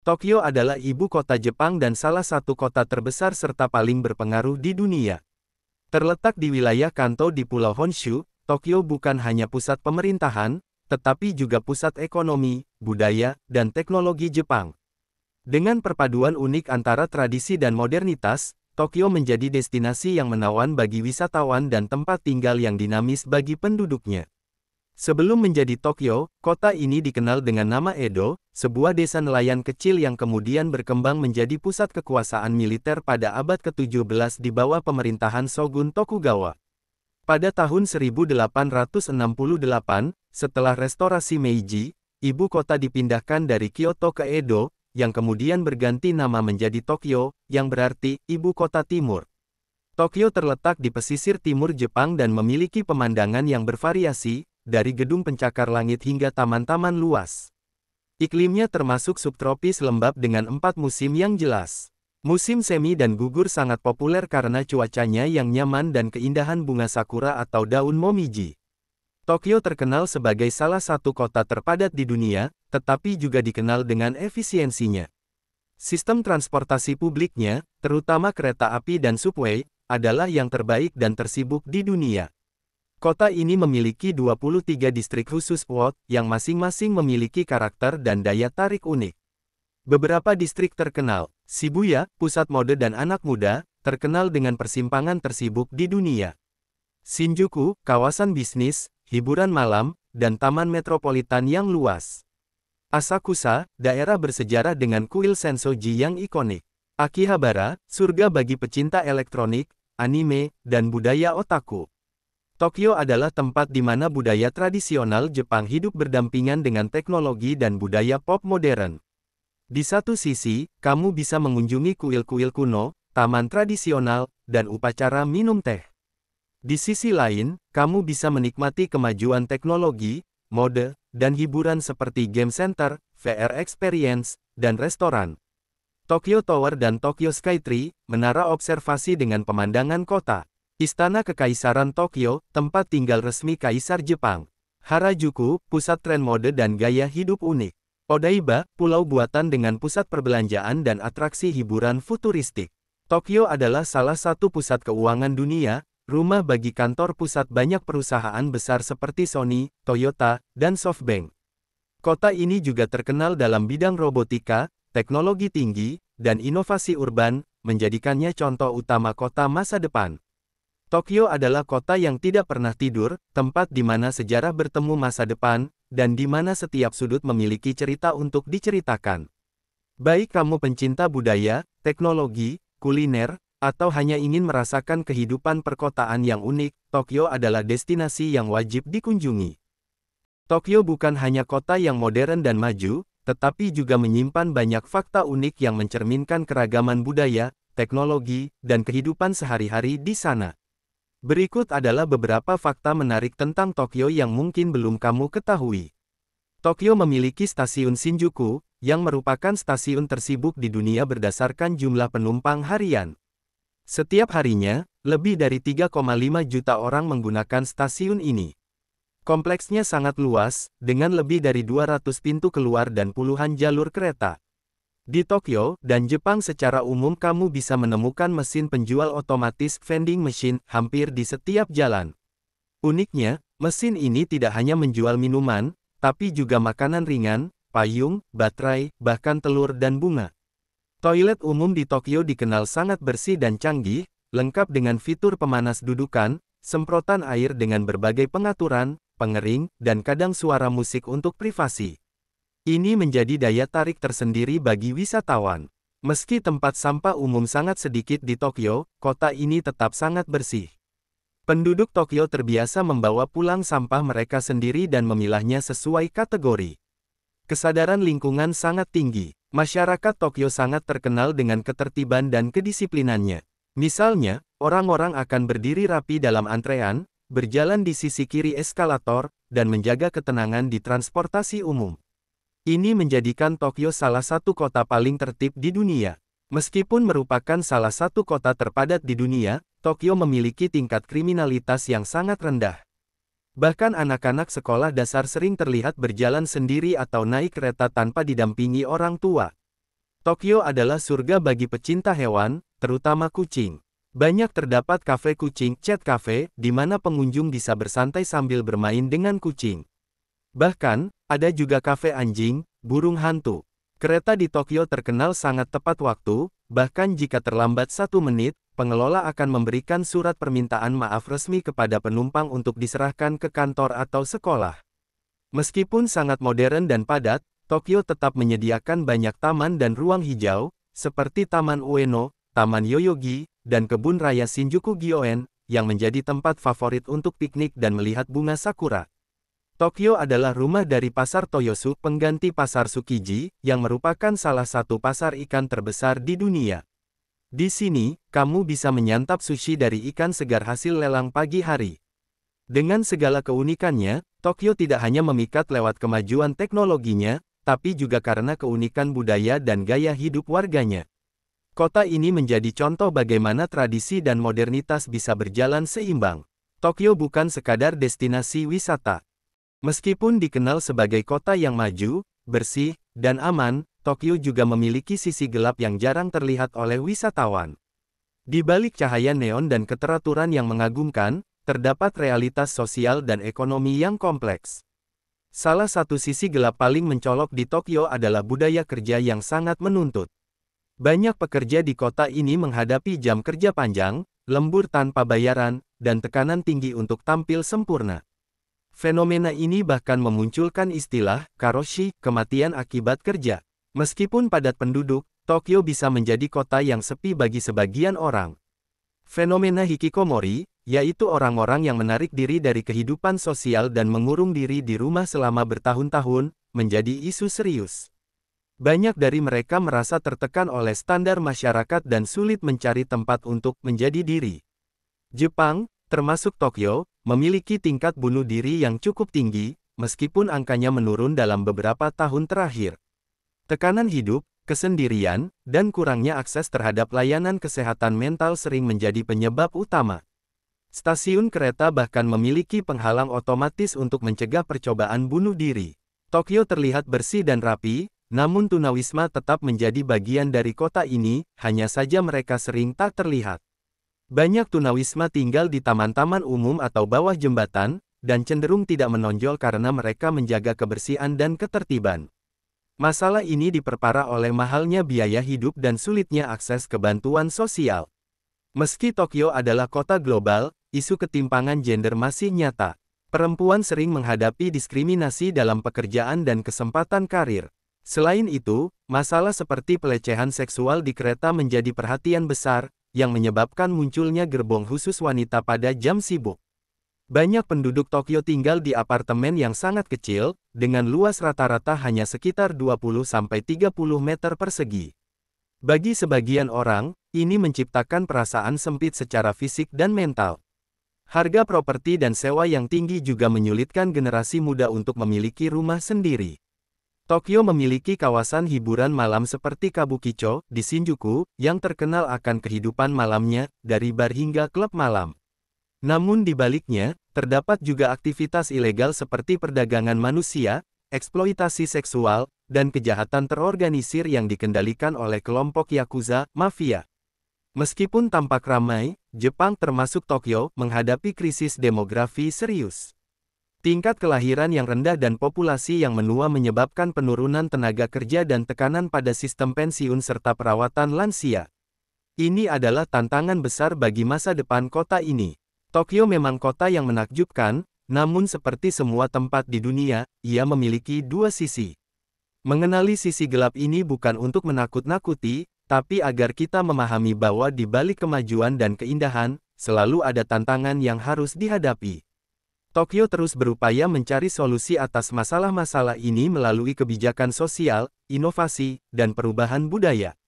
Tokyo adalah ibu kota Jepang dan salah satu kota terbesar serta paling berpengaruh di dunia. Terletak di wilayah Kanto di Pulau Honshu, Tokyo bukan hanya pusat pemerintahan, tetapi juga pusat ekonomi, budaya, dan teknologi Jepang. Dengan perpaduan unik antara tradisi dan modernitas, Tokyo menjadi destinasi yang menawan bagi wisatawan dan tempat tinggal yang dinamis bagi penduduknya. Sebelum menjadi Tokyo, kota ini dikenal dengan nama Edo, sebuah desa nelayan kecil yang kemudian berkembang menjadi pusat kekuasaan militer pada abad ke-17 di bawah pemerintahan Shogun Tokugawa. Pada tahun 1868, setelah restorasi Meiji, ibu kota dipindahkan dari Kyoto ke Edo, yang kemudian berganti nama menjadi Tokyo, yang berarti ibu kota timur. Tokyo terletak di pesisir timur Jepang dan memiliki pemandangan yang bervariasi, dari gedung pencakar langit hingga taman-taman luas. Iklimnya termasuk subtropis lembab dengan 4 musim yang jelas. Musim semi dan gugur sangat populer karena cuacanya yang nyaman dan keindahan bunga sakura atau daun momiji. Tokyo terkenal sebagai salah satu kota terpadat di dunia, tetapi juga dikenal dengan efisiensinya. Sistem transportasi publiknya, terutama kereta api dan subway, adalah yang terbaik dan tersibuk di dunia. Kota ini memiliki 23 distrik khusus WOT, yang masing-masing memiliki karakter dan daya tarik unik. Beberapa distrik terkenal, Shibuya, pusat mode dan anak muda, terkenal dengan persimpangan tersibuk di dunia. Shinjuku, kawasan bisnis, hiburan malam, dan taman metropolitan yang luas. Asakusa, daerah bersejarah dengan kuil Sensoji yang ikonik. Akihabara, surga bagi pecinta elektronik, anime, dan budaya otaku. Tokyo adalah tempat di mana budaya tradisional Jepang hidup berdampingan dengan teknologi dan budaya pop modern. Di satu sisi, kamu bisa mengunjungi kuil-kuil kuno, taman tradisional, dan upacara minum teh. Di sisi lain, kamu bisa menikmati kemajuan teknologi, mode, dan hiburan seperti game center, VR experience, dan restoran. Tokyo Tower dan Tokyo Skytree, menara observasi dengan pemandangan kota. Istana Kekaisaran Tokyo, tempat tinggal resmi Kaisar Jepang. Harajuku, pusat tren mode dan gaya hidup unik. Odaiba, pulau buatan dengan pusat perbelanjaan dan atraksi hiburan futuristik. Tokyo adalah salah satu pusat keuangan dunia, rumah bagi kantor pusat banyak perusahaan besar seperti Sony, Toyota, dan SoftBank. Kota ini juga terkenal dalam bidang robotika, teknologi tinggi, dan inovasi urban, menjadikannya contoh utama kota masa depan. Tokyo adalah kota yang tidak pernah tidur, tempat di mana sejarah bertemu masa depan, dan di mana setiap sudut memiliki cerita untuk diceritakan. Baik kamu pencinta budaya, teknologi, kuliner, atau hanya ingin merasakan kehidupan perkotaan yang unik, Tokyo adalah destinasi yang wajib dikunjungi. Tokyo bukan hanya kota yang modern dan maju, tetapi juga menyimpan banyak fakta unik yang mencerminkan keragaman budaya, teknologi, dan kehidupan sehari-hari di sana. Berikut adalah beberapa fakta menarik tentang Tokyo yang mungkin belum kamu ketahui. Tokyo memiliki stasiun Shinjuku, yang merupakan stasiun tersibuk di dunia berdasarkan jumlah penumpang harian. Setiap harinya, lebih dari 3,5 juta orang menggunakan stasiun ini. Kompleksnya sangat luas, dengan lebih dari 200 pintu keluar dan puluhan jalur kereta. Di Tokyo dan Jepang secara umum kamu bisa menemukan mesin penjual otomatis vending machine hampir di setiap jalan. Uniknya, mesin ini tidak hanya menjual minuman, tapi juga makanan ringan, payung, baterai, bahkan telur dan bunga. Toilet umum di Tokyo dikenal sangat bersih dan canggih, lengkap dengan fitur pemanas dudukan, semprotan air dengan berbagai pengaturan, pengering, dan kadang suara musik untuk privasi. Ini menjadi daya tarik tersendiri bagi wisatawan. Meski tempat sampah umum sangat sedikit di Tokyo, kota ini tetap sangat bersih. Penduduk Tokyo terbiasa membawa pulang sampah mereka sendiri dan memilahnya sesuai kategori. Kesadaran lingkungan sangat tinggi. Masyarakat Tokyo sangat terkenal dengan ketertiban dan kedisiplinannya. Misalnya, orang-orang akan berdiri rapi dalam antrean, berjalan di sisi kiri eskalator, dan menjaga ketenangan di transportasi umum. Ini menjadikan Tokyo salah satu kota paling tertib di dunia. Meskipun merupakan salah satu kota terpadat di dunia, Tokyo memiliki tingkat kriminalitas yang sangat rendah. Bahkan anak-anak sekolah dasar sering terlihat berjalan sendiri atau naik kereta tanpa didampingi orang tua. Tokyo adalah surga bagi pecinta hewan, terutama kucing. Banyak terdapat kafe kucing, cat cafe, di mana pengunjung bisa bersantai sambil bermain dengan kucing. Bahkan, ada juga kafe anjing, burung hantu. Kereta di Tokyo terkenal sangat tepat waktu, bahkan jika terlambat 1 menit, pengelola akan memberikan surat permintaan maaf resmi kepada penumpang untuk diserahkan ke kantor atau sekolah. Meskipun sangat modern dan padat, Tokyo tetap menyediakan banyak taman dan ruang hijau, seperti Taman Ueno, Taman Yoyogi, dan Kebun Raya Shinjuku-gyoen, yang menjadi tempat favorit untuk piknik dan melihat bunga sakura. Tokyo adalah rumah dari Pasar Toyosu, pengganti Pasar Tsukiji, yang merupakan salah satu pasar ikan terbesar di dunia. Di sini, kamu bisa menyantap sushi dari ikan segar hasil lelang pagi hari. Dengan segala keunikannya, Tokyo tidak hanya memikat lewat kemajuan teknologinya, tapi juga karena keunikan budaya dan gaya hidup warganya. Kota ini menjadi contoh bagaimana tradisi dan modernitas bisa berjalan seimbang. Tokyo bukan sekadar destinasi wisata. Meskipun dikenal sebagai kota yang maju, bersih, dan aman, Tokyo juga memiliki sisi gelap yang jarang terlihat oleh wisatawan. Di balik cahaya neon dan keteraturan yang mengagumkan, terdapat realitas sosial dan ekonomi yang kompleks. Salah satu sisi gelap paling mencolok di Tokyo adalah budaya kerja yang sangat menuntut. Banyak pekerja di kota ini menghadapi jam kerja panjang, lembur tanpa bayaran, dan tekanan tinggi untuk tampil sempurna. Fenomena ini bahkan memunculkan istilah karoshi, kematian akibat kerja. Meskipun padat penduduk, Tokyo bisa menjadi kota yang sepi bagi sebagian orang. Fenomena hikikomori, yaitu orang-orang yang menarik diri dari kehidupan sosial dan mengurung diri di rumah selama bertahun-tahun, menjadi isu serius. Banyak dari mereka merasa tertekan oleh standar masyarakat dan sulit mencari tempat untuk menjadi diri. Jepang, termasuk Tokyo, memiliki tingkat bunuh diri yang cukup tinggi, meskipun angkanya menurun dalam beberapa tahun terakhir. Tekanan hidup, kesendirian, dan kurangnya akses terhadap layanan kesehatan mental sering menjadi penyebab utama. Stasiun kereta bahkan memiliki penghalang otomatis untuk mencegah percobaan bunuh diri. Tokyo terlihat bersih dan rapi, namun tunawisma tetap menjadi bagian dari kota ini, hanya saja mereka sering tak terlihat. Banyak tunawisma tinggal di taman-taman umum atau bawah jembatan, dan cenderung tidak menonjol karena mereka menjaga kebersihan dan ketertiban. Masalah ini diperparah oleh mahalnya biaya hidup dan sulitnya akses ke bantuan sosial. Meski Tokyo adalah kota global, isu ketimpangan gender masih nyata. Perempuan sering menghadapi diskriminasi dalam pekerjaan dan kesempatan karir. Selain itu, masalah seperti pelecehan seksual di kereta menjadi perhatian besar, yang menyebabkan munculnya gerbong khusus wanita pada jam sibuk. Banyak penduduk Tokyo tinggal di apartemen yang sangat kecil, dengan luas rata-rata hanya sekitar 20–30 meter persegi. Bagi sebagian orang, ini menciptakan perasaan sempit secara fisik dan mental. Harga properti dan sewa yang tinggi juga menyulitkan generasi muda untuk memiliki rumah sendiri. Tokyo memiliki kawasan hiburan malam seperti Kabukicho, di Shinjuku, yang terkenal akan kehidupan malamnya, dari bar hingga klub malam. Namun di baliknya, terdapat juga aktivitas ilegal seperti perdagangan manusia, eksploitasi seksual, dan kejahatan terorganisir yang dikendalikan oleh kelompok Yakuza, mafia. Meskipun tampak ramai, Jepang termasuk Tokyo menghadapi krisis demografi serius. Tingkat kelahiran yang rendah dan populasi yang menua menyebabkan penurunan tenaga kerja dan tekanan pada sistem pensiun serta perawatan lansia. Ini adalah tantangan besar bagi masa depan kota ini. Tokyo memang kota yang menakjubkan, namun seperti semua tempat di dunia, ia memiliki dua sisi. Mengenali sisi gelap ini bukan untuk menakut-nakuti, tapi agar kita memahami bahwa di balik kemajuan dan keindahan, selalu ada tantangan yang harus dihadapi. Tokyo terus berupaya mencari solusi atas masalah-masalah ini melalui kebijakan sosial, inovasi, dan perubahan budaya.